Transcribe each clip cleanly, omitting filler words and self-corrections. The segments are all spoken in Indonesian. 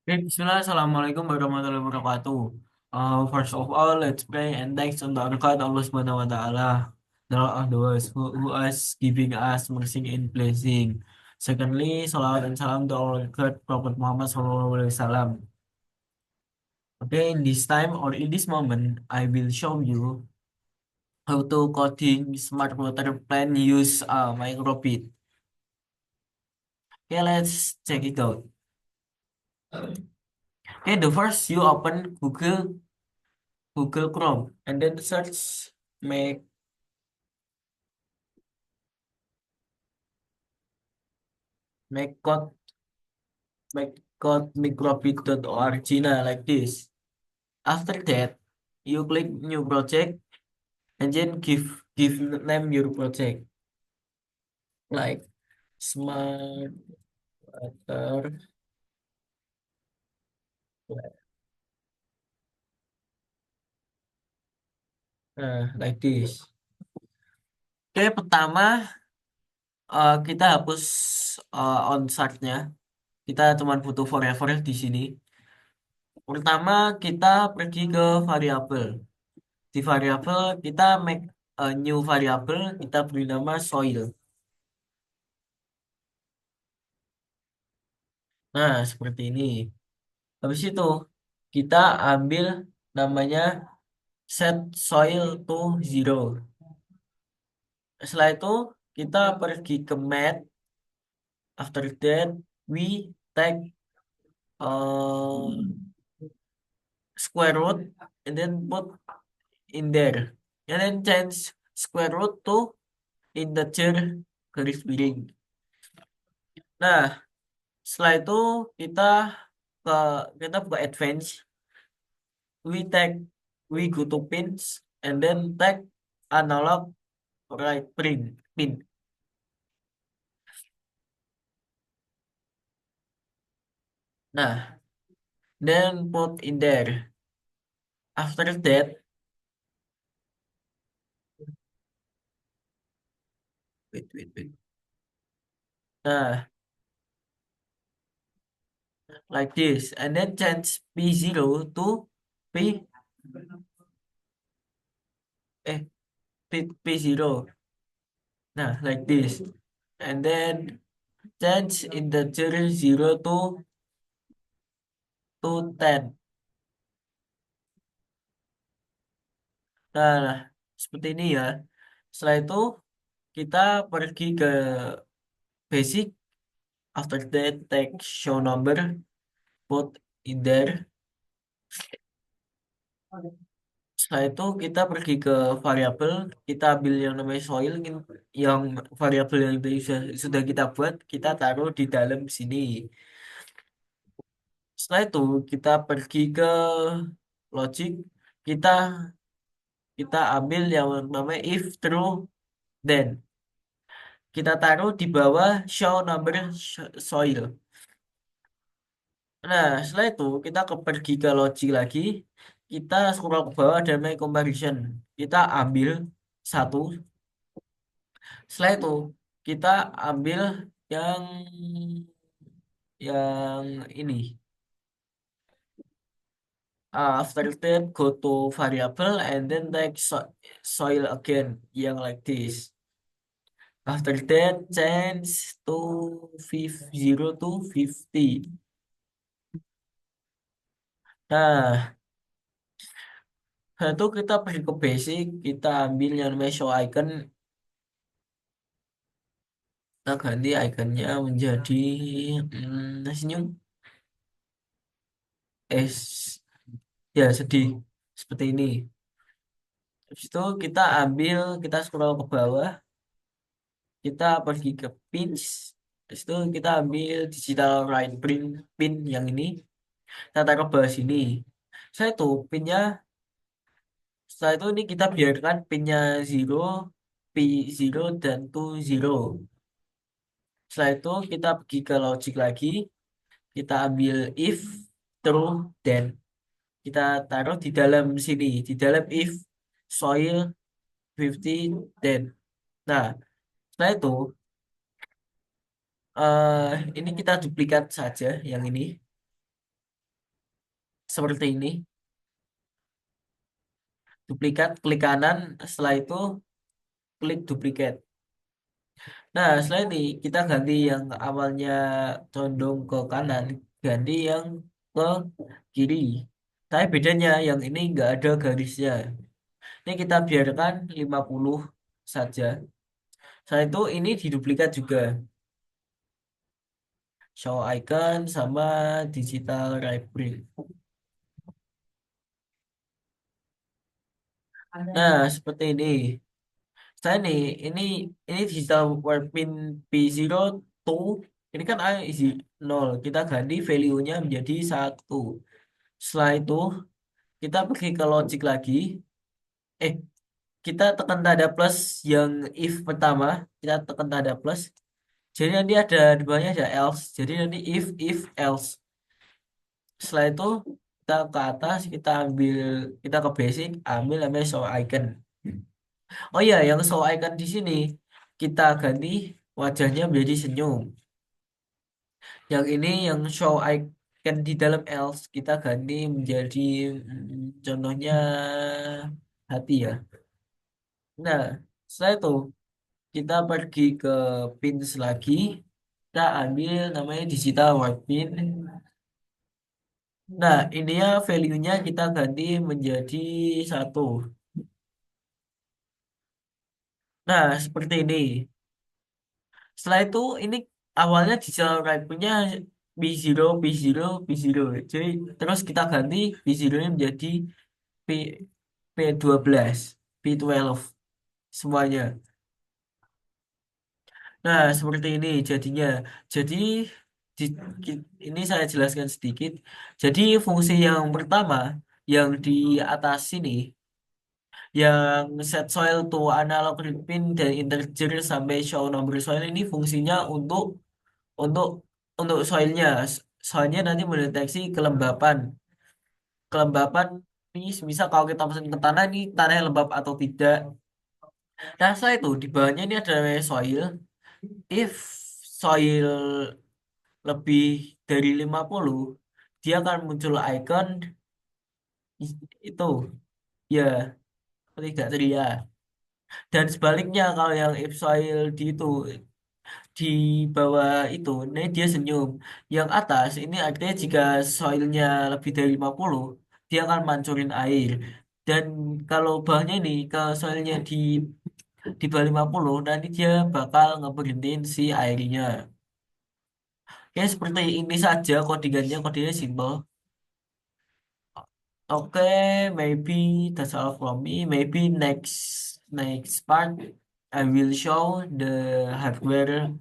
Bismillah, Assalamualaikum warahmatullahi wabarakatuh. First of all, let's pray and thanks unto our God, Allah Subhanahu wa Ta'ala, the Lord of the world, who is giving us mercy and blessing. Secondly, salawat and salam to our God, Prophet Muhammad Sallallahu Alaihi Wasallam. Okay, in this time or in this moment, I will show you how to coding smart water plant use microbit. Okay, let's check it out. Okay, the first you open Google Chrome and then search make make code make code microbit.org nah, like this. After that, you click new project and then give name your project like smart water like this. Oke, pertama kita hapus onsite-nya. Kita cuma butuh forever di sini. Pertama kita pergi ke variabel. Di variabel kita make a new variable, kita beri nama soil. Nah, seperti ini. Habis itu kita ambil namanya set soil to zero. Setelah itu kita pergi ke mat. After that we take square root and then put in there. And then change square root to integer garis miring. Nah, setelah itu kita ke kita buka advance. We go to pins and then take analog right pin. Nah, then put in there. After that, wait. Nah, like this, and then change P0 to P eh P0. Nah, like this, and then change integer 0 to 10. Nah, seperti ini ya. Setelah itu kita pergi ke basic. After that, take show number, put in there. Setelah itu kita pergi ke variabel, kita ambil yang namanya soil, yang variabel yang tadi sudah kita buat, kita taruh di dalam sini. Setelah itu kita pergi ke logic, kita kita ambil yang namanya if true then. Kita taruh di bawah show number soil. Nah, setelah itu kita pergi ke logic lagi, kita scroll ke bawah dan make comparison. Kita ambil satu. Setelah itu kita ambil yang yang ini. After that go to variable and then take soil again yang like this. After that change to 0 to 50. Nah, itu kita pergi ke basic, kita ambil yang namanya show icon, kita ganti iconnya menjadi senyum. Es ya sedih seperti ini. Habis itu kita ambil, kita scroll ke bawah, kita pergi ke pins. Habis itu kita ambil digital right pin yang ini, kita taruh ke bawah sini. Saya itu pinnya, setelah itu ini kita biarkan pinnya 0, P0 dan to 0. Setelah itu kita pergi ke logic lagi, kita ambil if true then kita taruh di dalam sini, di dalam if soil 50 then. Nah, setelah itu ini kita duplikat saja yang ini. seperti ini. Duplikat, klik kanan, setelah itu klik duplicate. Nah, setelah ini kita ganti yang awalnya condong ke kanan, ganti yang ke kiri. Tapi bedanya yang ini nggak ada garisnya. Ini kita biarkan 50 saja. Setelah itu ini diduplikat juga. Show icon sama digital right print. Nah, seperti ini. Saya nih, ini ini digital warpin P02. Ini kan A isi 0. Kita ganti value-nya menjadi 1. Setelah itu, kita pergi ke logic lagi. Eh, kita tekan tanda plus yang if pertama. Kita tekan tanda plus. Jadi nanti ada di bawahnya ada else. Jadi nanti if else. Setelah itu, kita ke atas, kita ke basic, ambil namanya show icon. Oh iya, yang show icon di sini kita ganti wajahnya menjadi senyum. Yang ini yang show icon di dalam else kita ganti menjadi contohnya hati ya. Nah, setelah itu kita pergi ke pins lagi. Kita ambil namanya digital white pin. Nah, ini ya value-nya kita ganti menjadi 1. Nah, seperti ini. Setelah itu ini awalnya di channel punya B0, B0, B0. Jadi terus kita ganti B0-nya menjadi P P12, P12 semuanya. Nah, seperti ini jadinya. Jadi ini saya jelaskan sedikit. Jadi fungsi yang pertama yang di atas sini yang set soil to analog pin dan integer sampai show number soil ini fungsinya untuk untuk soilnya. Soalnya nanti mendeteksi kelembapan. Kelembapan ini misal kalau kita pesan ke tanah ini tanahnya lembab atau tidak. Nah, setelah itu di bawahnya ini ada namanya soil. If soil lebih dari 50 dia akan muncul icon itu ya tidak ceria. Dan sebaliknya kalau yang if soil di bawah itu, ini dia senyum. Yang atas ini artinya jika soilnya lebih dari 50 dia akan mancurin air. Dan kalau bawahnya ini, kalau soilnya di bawah 50 nanti dia bakal ngeberhentiin si airnya. Oke, seperti ini saja codingannya, codingnya simple. Oke, maybe that's all from me. Maybe next part I will show the hardware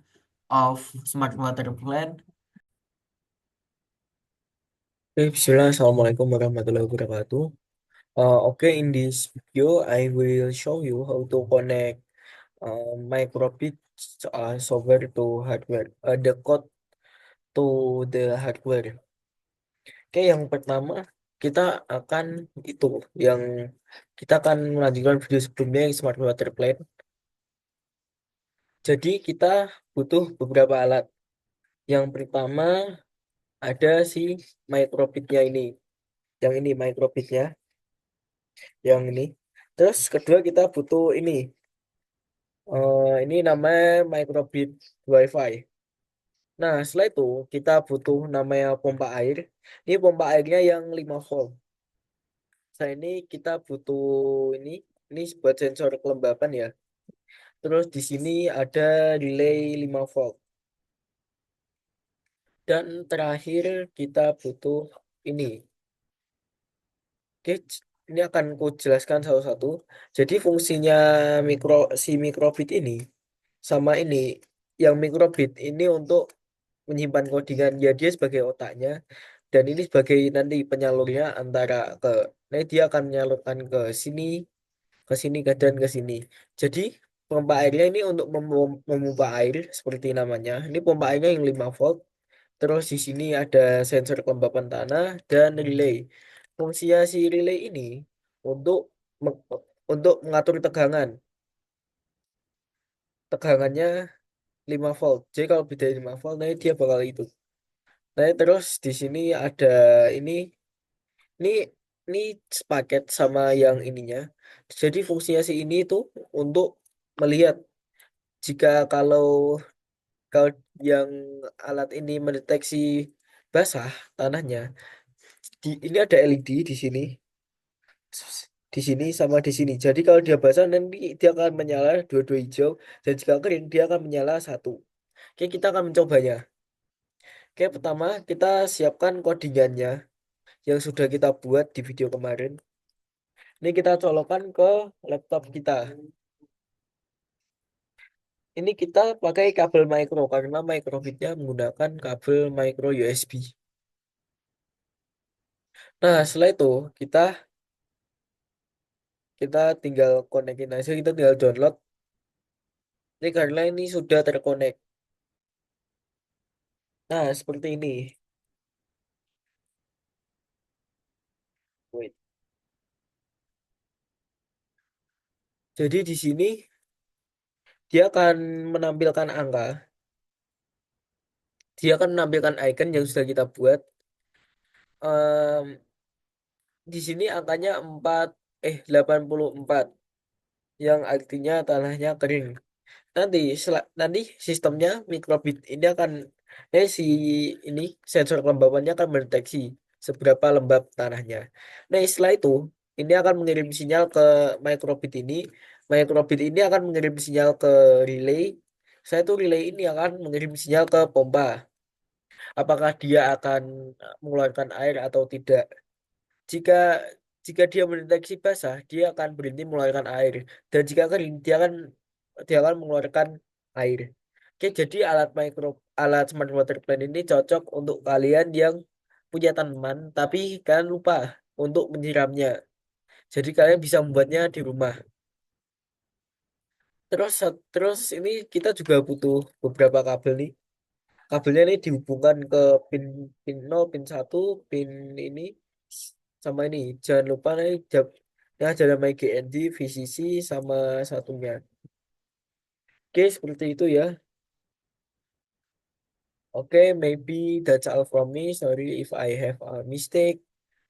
of smart water plant. Bismillah, Assalamualaikum warahmatullahi wabarakatuh. Okay, in this video, I will show you how to connect microbit software to hardware, the code to the hardware. Oke, yang pertama kita akan itu yang kita akan melanjutkan video sebelumnya yang smart water plant. Jadi kita butuh beberapa alat. Yang pertama ada si microbitnya ini, yang ini microbitnya, yang ini. Terus kedua kita butuh ini namanya microbit WiFi. Nah, setelah itu kita butuh namanya pompa air. Ini pompa airnya yang 5 volt. Saya ini kita butuh ini ini buat sensor kelembapan ya. Terus di sini ada relay 5 volt. Dan terakhir kita butuh ini. Oke, ini akan ku jelaskan satu-satu. Jadi fungsinya si mikrobit ini sama ini, yang mikrobit ini untuk menyimpan codingan ya, dia sebagai otaknya, dan ini sebagai nanti penyalurnya antara ke, nah dia akan menyalurkan ke sini dan ke sini. Jadi pompa airnya ini untuk memompa air seperti namanya, ini pompa airnya yang 5 volt. Terus di sini ada sensor kelembapan tanah dan relay. Fungsinya si relay ini untuk meng- untuk mengatur tegangannya 5 volt. Jadi kalau beda 5 volt, nah dia bakal itu. Nah, terus di sini ada ini Ini ini sepaket sama yang ininya. Jadi fungsinya si ini itu untuk melihat jika kalau yang alat ini mendeteksi basah tanahnya, ini ada LED di sini, di sini sama di sini. Jadi kalau dia basah nanti dia akan menyala dua-dua hijau, dan jika kering dia akan menyala satu. Oke, kita akan mencobanya. Oke, pertama kita siapkan codingannya yang sudah kita buat di video kemarin. Ini kita colokkan ke laptop kita. Ini kita pakai kabel micro karena microbitnya menggunakan kabel micro USB. Nah, setelah itu kita kita tinggal konekin aja, kita tinggal download. Ini karena ini sudah terkonek. Nah, seperti ini. Wait. Jadi di sini dia akan menampilkan angka. Dia akan menampilkan icon yang sudah kita buat. Em, di sini angkanya 84, yang artinya tanahnya kering. Nanti sistemnya mikrobit ini akan si ini sensor kelembabannya akan mendeteksi seberapa lembab tanahnya. Nah, setelah itu ini akan mengirim sinyal ke mikrobit ini. Mikrobit ini akan mengirim sinyal ke relay. Saya itu relay ini akan mengirim sinyal ke pompa. Apakah dia akan mengeluarkan air atau tidak? Jika jika dia mendeteksi basah, dia akan berhenti mengeluarkan air. Dan jika kering, dia akan mengeluarkan air. Oke, jadi alat smart water plant ini cocok untuk kalian yang punya tanaman, tapi kalian lupa untuk menyiramnya. Jadi kalian bisa membuatnya di rumah. Terus ini kita juga butuh beberapa kabel nih. Kabelnya ini dihubungkan ke pin pin 0, pin 1, pin ini sama ini. Jangan lupa nih ya ada namanya GND, VCC sama satunya. Oke, seperti itu ya. Oke, maybe that's all from me. Sorry if I have a mistake.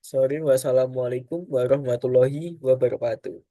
Sorry, wassalamualaikum warahmatullahi wabarakatuh.